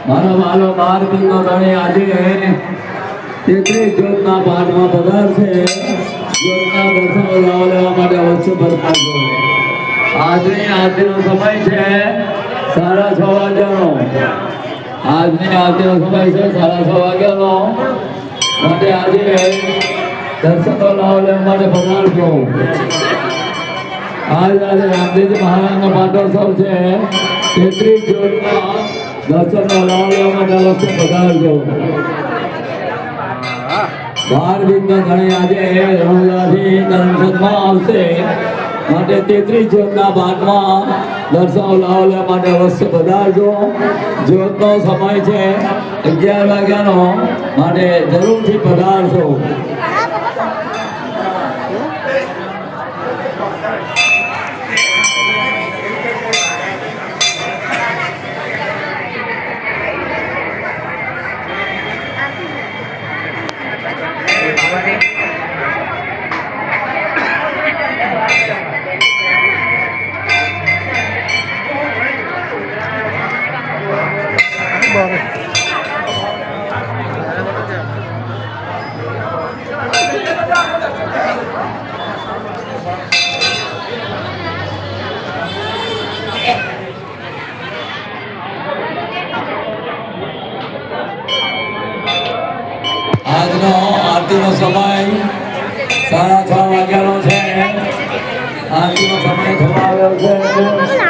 મારો વાલો 12 દિનનો ધણી આજે 33 જ્યોતના પાઠમાં પધારશે. જ્યોતના દર્શનો લાવો લેવા માટે અવશ્ય પધારજો. આજની આરતીનો સમય છે 6:30 વાગ્યાનો. આજની આરતીનો સમય છે 6:30 વાગ્યાનો. માટે આજે દર્શનો લાવો લેવા માટે પધારજો. આજે રામદેવજી મહારાજનો પાટોત્સવ છે. 33 જ્યોતના દર્શનો લાવો લેવા માટે અવશ્ય પધારજો. 12 દિનનો ધણી આજે રણુજાથી કરમસદમાં આવશે. માટે 33 જ્યોતના પાઠમાં દર્શનો લાવો લેવા માટે અવશ્ય પધારજો. જ્યોતનો સમય છે 11 વાગ્યાનો. માટે જરૂરથી પધારજો. આજનો આરતીનો સમય 6:30 વાગ્યાનો છે. આરતીનો સમય થવા આવ્યો છે.